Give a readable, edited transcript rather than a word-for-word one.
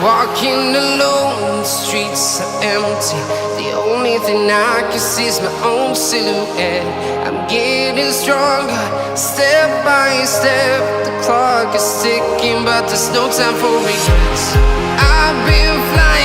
Walking alone, the streets are empty. The only thing I can see is my own silhouette. I'm getting stronger, step by step. The clock is ticking, but there's no time for regrets. I've been flying